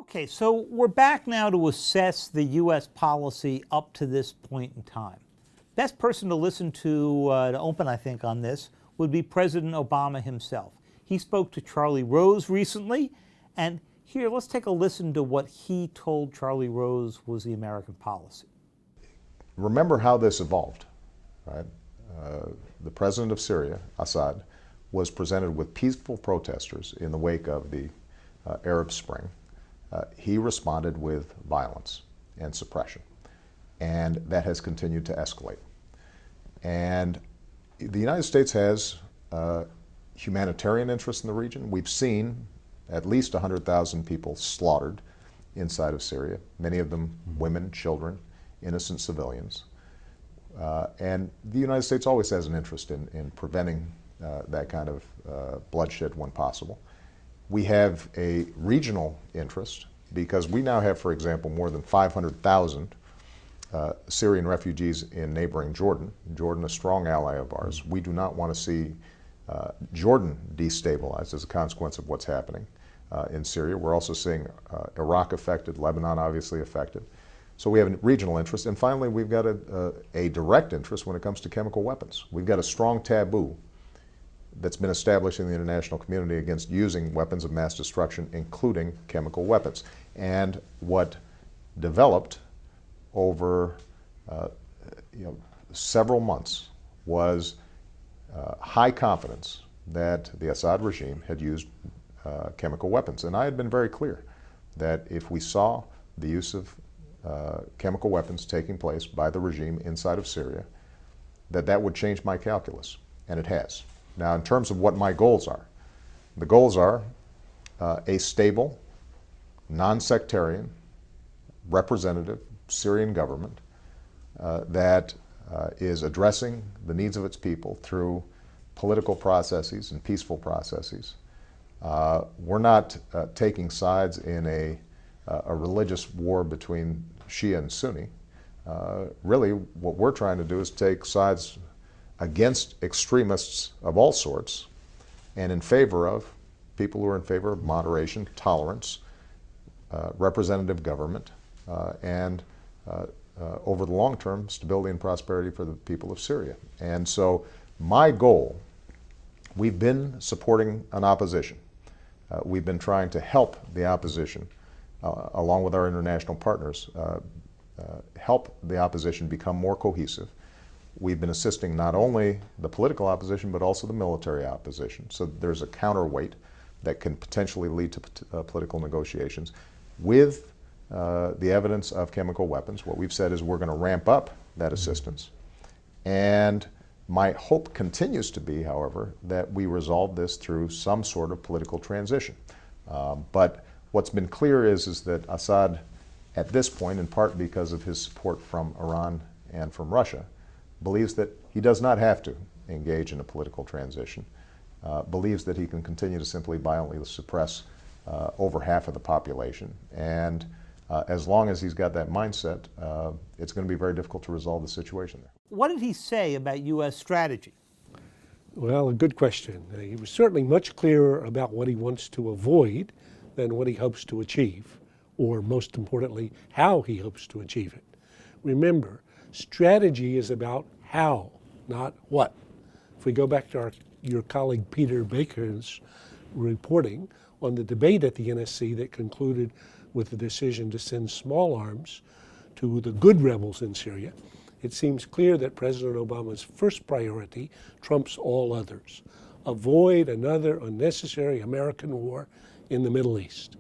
Okay, so we're back now to assess the U.S. policy up to this point in time. Best person to listen to open, I think, on this would be President Obama himself. He spoke to Charlie Rose recently, and here, let's take a listen to what he told Charlie Rose was the American policy. Remember how this evolved, right? The president of Syria, Assad, was presented with peaceful protesters in the wake of the Arab Spring. He responded with violence and suppression, and that has continued to escalate. And the United States has humanitarian interests in the region. We've seen at least 100,000 people slaughtered inside of Syria, many of them women, children, innocent civilians. And the United States always has an interest in preventing that kind of bloodshed when possible. We have a regional interest because we now have, for example, more than 500,000 Syrian refugees in neighboring Jordan. Jordan, a strong ally of ours. We do not want to see Jordan destabilized as a consequence of what's happening in Syria. We're also seeing Iraq affected, Lebanon obviously affected. So we have a regional interest. And finally, we've got a direct interest when it comes to chemical weapons. We've got a strong taboo that's been established in the international community against using weapons of mass destruction, including chemical weapons. And what developed over several months was high confidence that the Assad regime had used chemical weapons. And I had been very clear that if we saw the use of chemical weapons taking place by the regime inside of Syria, that would change my calculus, and it has. Now, in terms of what my goals are, the goals are a stable, non-sectarian, representative Syrian government that is addressing the needs of its people through political processes and peaceful processes. We're not taking sides in a religious war between Shia and Sunni. Really, what we're trying to do is take sides against extremists of all sorts and in favor of people who are in favor of moderation, tolerance, representative government, and over the long term, stability and prosperity for the people of Syria. And so my goal, we've been supporting an opposition. We've been trying to help the opposition, along with our international partners, help the opposition become more cohesive. We've been assisting not only the political opposition, but also the military opposition. So there's a counterweight that can potentially lead to political negotiations. With the evidence of chemical weapons, what we've said is we're going to ramp up that assistance. And my hope continues to be, however, that we resolve this through some sort of political transition. But what's been clear is that Assad, at this point, in part because of his support from Iran and from Russia, believes that he does not have to engage in a political transition, believes that he can continue to simply violently suppress over half of the population. And as long as he's got that mindset, it's going to be very difficult to resolve the situation there. What did he say about U.S. strategy? Well, a good question. He was certainly much clearer about what he wants to avoid than what he hopes to achieve, or most importantly, how he hopes to achieve it. Remember, strategy is about how, not what. If we go back to your colleague Peter Baker's reporting on the debate at the NSC that concluded with the decision to send small arms to the good rebels in Syria, it seems clear that President Obama's first priority trumps all others. Avoid another unnecessary American war in the Middle East.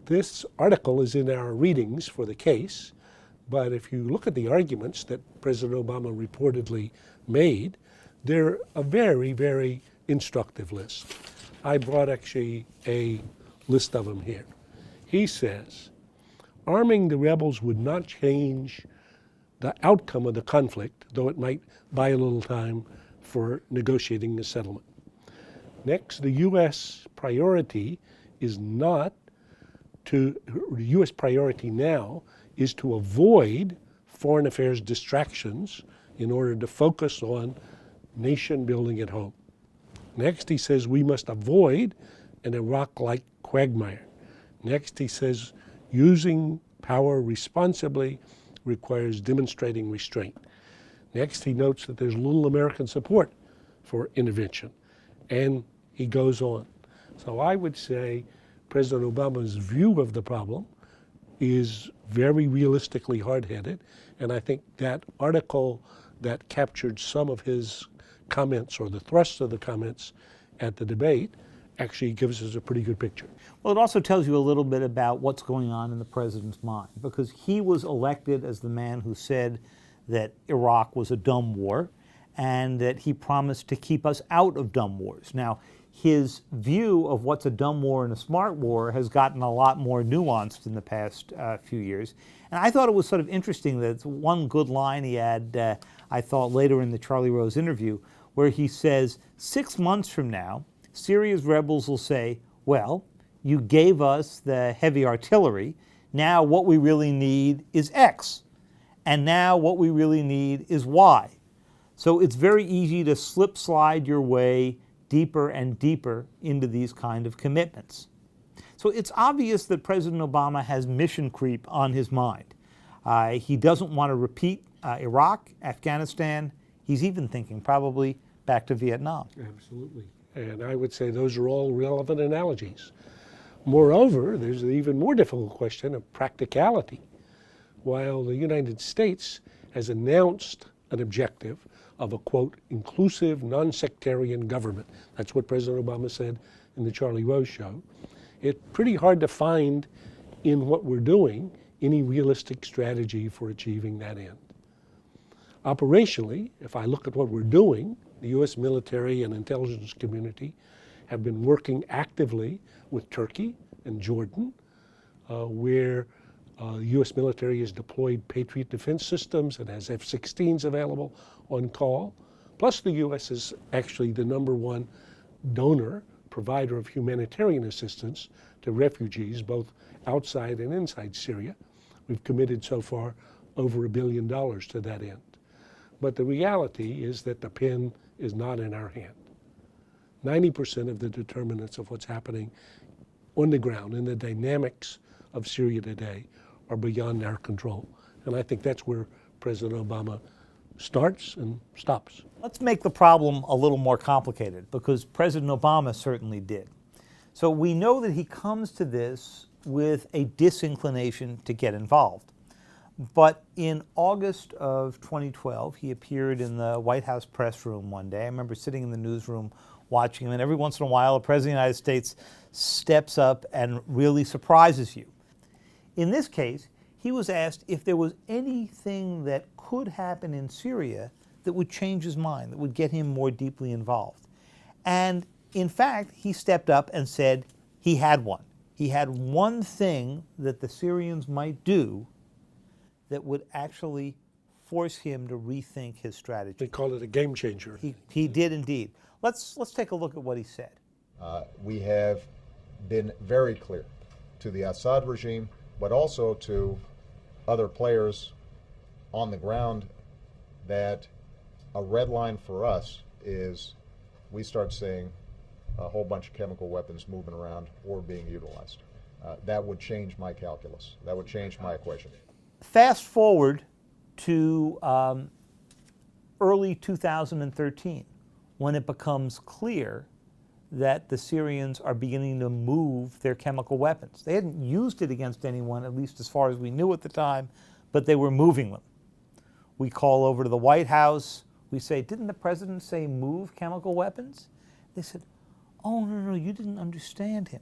This article is in our readings for the case, but if you look at the arguments that President Obama reportedly made, they're a very, very instructive list. I brought actually a list of them here. He says, arming the rebels would not change the outcome of the conflict, though it might buy a little time for negotiating a settlement. Next, the U.S. priority is not to, the U.S. priority now is to avoid foreign affairs distractions in order to focus on nation building at home. Next, he says we must avoid an Iraq-like quagmire. Next, he says, using power responsibly requires demonstrating restraint. Next, he notes that there's little American support for intervention. And he goes on. So I would say President Obama's view of the problem is very realistically hard-headed. And I think that article that captured some of his comments, or the thrust of the comments at the debate, actually gives us a pretty good picture. Well, it also tells you a little bit about what's going on in the president's mind, because he was elected as the man who said that Iraq was a dumb war and that he promised to keep us out of dumb wars. Now, his view of what's a dumb war and a smart war has gotten a lot more nuanced in the past few years. And I thought it was sort of interesting that one good line he had, I thought, later in the Charlie Rose interview, where he says, 6 months from now, Syria's rebels will say, well, you gave us the heavy artillery, now what we really need is X, and now what we really need is Y. So it's very easy to slip slide your way deeper and deeper into these kind of commitments. So it's obvious that President Obama has mission creep on his mind. He doesn't want to repeat Iraq, Afghanistan. He's even thinking probably back to Vietnam. Absolutely. And I would say those are all relevant analogies. Moreover, there's an even more difficult question of practicality. While the United States has announced an objective of a, quote, inclusive, non-sectarian government, that's what President Obama said in the Charlie Rose show, it's pretty hard to find in what we're doing any realistic strategy for achieving that end. Operationally, if I look at what we're doing, the U.S. military and intelligence community have been working actively with Turkey and Jordan, where the U.S. military has deployed Patriot defense systems and has F-16s available on call. Plus, the U.S. is actually the #1 donor, provider of humanitarian assistance to refugees, both outside and inside Syria. We've committed so far over $1 billion to that end. But the reality is that the pen is not in our hand. 90% of the determinants of what's happening on the ground in the dynamics of Syria today are beyond our control. And I think that's where President Obama starts and stops. Let's make the problem a little more complicated, because President Obama certainly did. So we know that he comes to this with a disinclination to get involved. But in August of 2012, he appeared in the White House press room one day. I remember sitting in the newsroom watching him, and every once in a while, the President of the United States steps up and really surprises you. In this case, he was asked if there was anything that could happen in Syria that would change his mind, that would get him more deeply involved. And in fact, he stepped up and said he had one. He had one thing that the Syrians might do that would actually force him to rethink his strategy. They call it a game changer. He did indeed. Let's take a look at what he said. We have been very clear to the Assad regime, but also to other players on the ground, that a red line for us is we start seeing a whole bunch of chemical weapons moving around or being utilized. That would change my calculus. That would change my equation. Fast forward to early 2013, when it becomes clear that the Syrians are beginning to move their chemical weapons. They hadn't used it against anyone, at least as far as we knew at the time, but they were moving them. We call over to the White House. We say, didn't the president say move chemical weapons? They said, oh, no, you didn't understand him.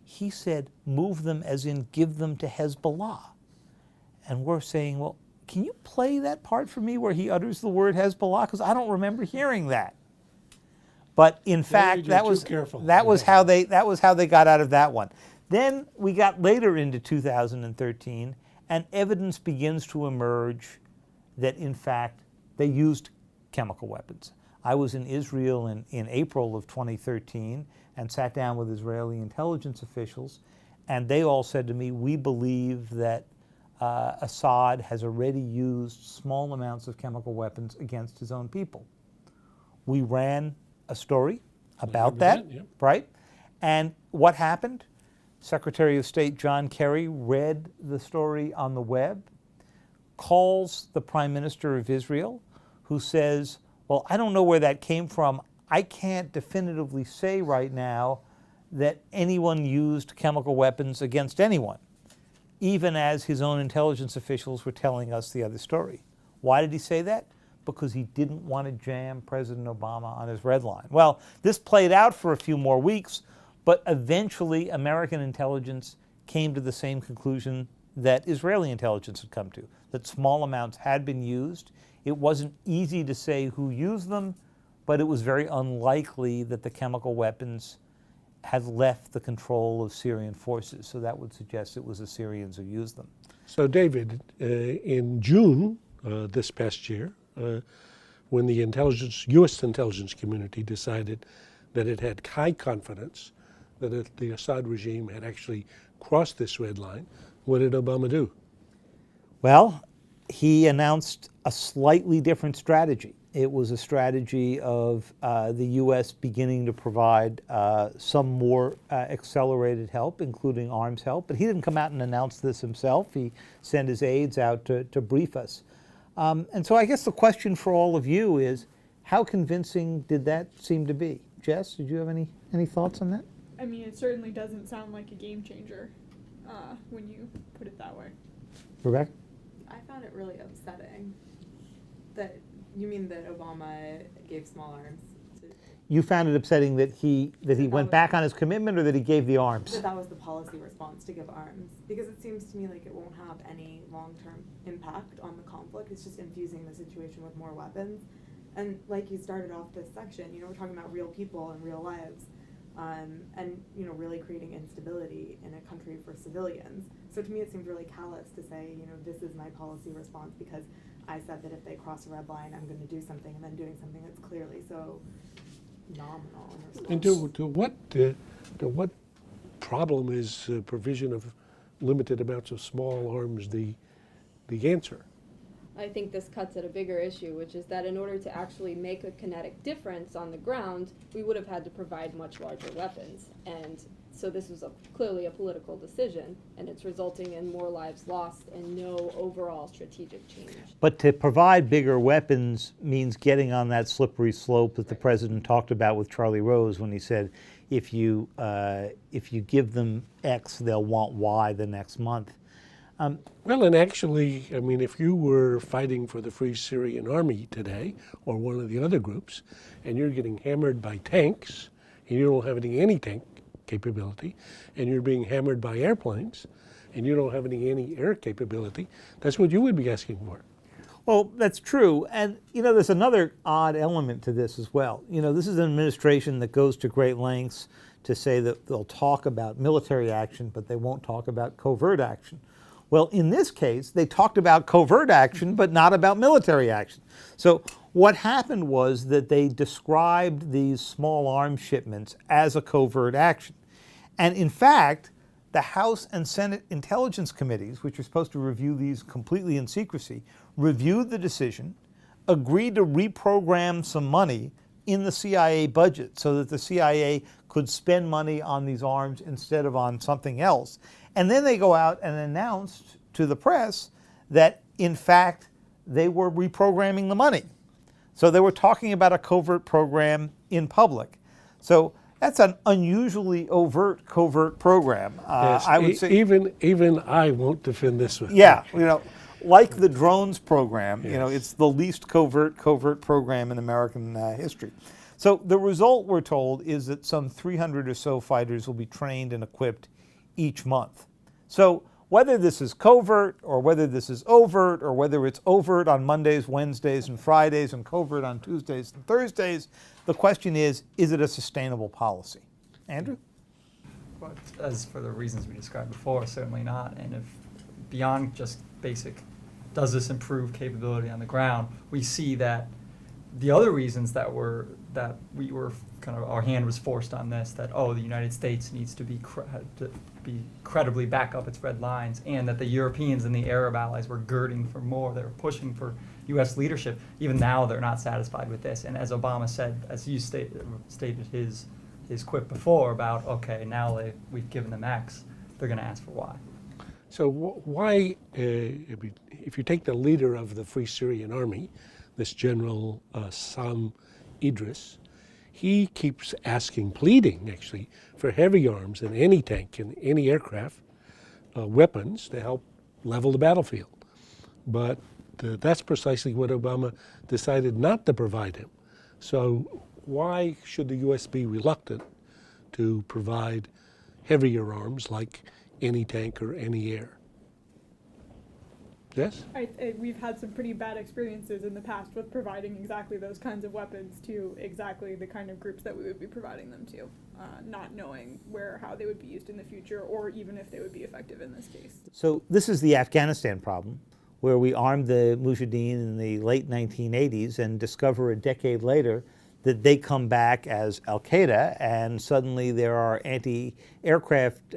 He said move them as in give them to Hezbollah. And we're saying, well, can you play that part for me where he utters the word Hezbollah? Because I don't remember hearing that. But in fact, that was how they got out of that one. Then we got later into 2013, and evidence begins to emerge that in fact they used chemical weapons. I was in Israel in April of 2013 and sat down with Israeli intelligence officials, and they all said to me, we believe that Assad has already used small amounts of chemical weapons against his own people. We ran a story about that, yeah. right? And what happened? Secretary of State John Kerry read the story on the web, calls the Prime Minister of Israel, who says, well, I don't know where that came from. I can't definitively say right now that anyone used chemical weapons against anyone, even as his own intelligence officials were telling us the other story. Why did he say that? Because he didn't want to jam President Obama on his red line. Well, this played out for a few more weeks, but eventually American intelligence came to the same conclusion that Israeli intelligence had come to, that small amounts had been used. It wasn't easy to say who used them, but it was very unlikely that the chemical weapons had left the control of Syrian forces. So that would suggest it was the Syrians who used them. So, David, in June this past year, when the U.S. intelligence community decided that it had high confidence that the Assad regime had actually crossed this red line, what did Obama do? Well, he announced a slightly different strategy. It was a strategy of the U.S. beginning to provide some more accelerated help, including arms help. But he didn't come out and announce this himself. He sent his aides out to brief us. And so I guess the question for all of you is, how convincing did that seem to be? Jess, did you have any thoughts on that? I mean, it certainly doesn't sound like a game changer when you put it that way. Rebecca? I found it really upsetting that you mean that Obama gave small arms to, You found it upsetting that he went back on his commitment, or that he gave the arms? that was the policy response to give arms, because it seems to me like it won't have any long-term impact on the conflict. It's just infusing the situation with more weapons. And like you started off this section, we're talking about real people and real lives. And really creating instability in a country for civilians. So to me, it seemed really callous to say, this is my policy response because I said that if they cross a red line, I'm going to do something, and then doing something that's clearly so nominal in response. And to what problem is provision of limited amounts of small arms the answer? I think this cuts at a bigger issue, which is that in order to actually make a kinetic difference on the ground, we would have had to provide much larger weapons. And so this was clearly a political decision, and it's resulting in more lives lost and no overall strategic change. But to provide bigger weapons means getting on that slippery slope that the president talked about with Charlie Rose when he said, if you give them X, they'll want Y the next month. Well, and actually, I mean, if you were fighting for the Free Syrian Army today, or one of the other groups, and you're getting hammered by tanks, and you don't have any anti-tank capability, and you're being hammered by airplanes, and you don't have any anti-air capability, that's what you would be asking for. Well, that's true. And, there's another odd element to this as well. This is an administration that goes to great lengths to say that they'll talk about military action, but they won't talk about covert action. Well, in this case, they talked about covert action, but not about military action. So what happened was that they described these small arms shipments as a covert action. And in fact, the House and Senate Intelligence Committees, which are supposed to review these completely in secrecy, reviewed the decision, agreed to reprogram some money in the CIA budget so that the CIA could spend money on these arms instead of on something else. And then they go out and announced to the press that, in fact, they were reprogramming the money. So they were talking about a covert program in public. So that's an unusually overt covert program. Yes, I would say even I won't defend this one. Yeah, like the drones program, Yes. it's the least covert program in American history. So the result, we're told, is that some 300 or so fighters will be trained and equipped each month. So whether this is covert or whether this is overt, or whether it's overt on Mondays, Wednesdays, and Fridays and covert on Tuesdays and Thursdays, the question is it a sustainable policy? Andrew? But as for the reasons we described before, certainly not. And if beyond just basic, does this improve capability on the ground, we see that the other reasons that we were kind of, our hand was forced on this, that the United States needs to be credibly back up its red lines, and that the Europeans and the Arab allies were girding for more. They were pushing for U.S. leadership. Even now, they're not satisfied with this. And as Obama said, as you stated his quip before about, okay, now we've given them X, they're going to ask for why. So why, if you take the leader of the Free Syrian Army, this General Sam Idris, he keeps asking, pleading actually, for heavy arms in any tank and any aircraft, weapons to help level the battlefield. But that's precisely what Obama decided not to provide him. So why should the U.S. be reluctant to provide heavier arms like any tank or any air? Yes? We've had some pretty bad experiences in the past with providing exactly those kinds of weapons to exactly the kind of groups that we would be providing them to, not knowing where or how they would be used in the future, or even if they would be effective in this case. So this is the Afghanistan problem, where we armed the Mujahideen in the late 1980s and discover a decade later that they come back as Al-Qaeda, and suddenly there are anti-aircraft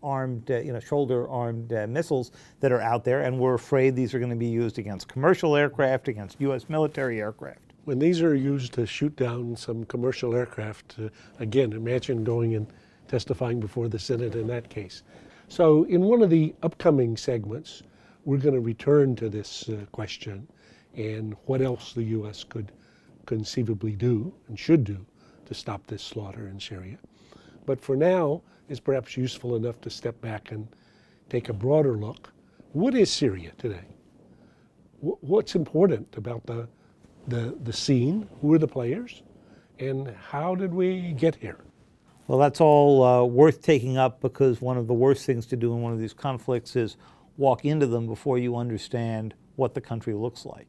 armed, shoulder-armed missiles that are out there, and we're afraid these are going to be used against commercial aircraft, against U.S. military aircraft. When these are used to shoot down some commercial aircraft, again, imagine going and testifying before the Senate in that case. So in one of the upcoming segments, we're going to return to this question and what else the U.S. could conceivably do and should do to stop this slaughter in Syria. But for now, it's perhaps useful enough to step back and take a broader look. What is Syria today? What's important about the scene? Who are the players? And how did we get here? Well, that's all worth taking up, because one of the worst things to do in one of these conflicts is walk into them before you understand what the country looks like.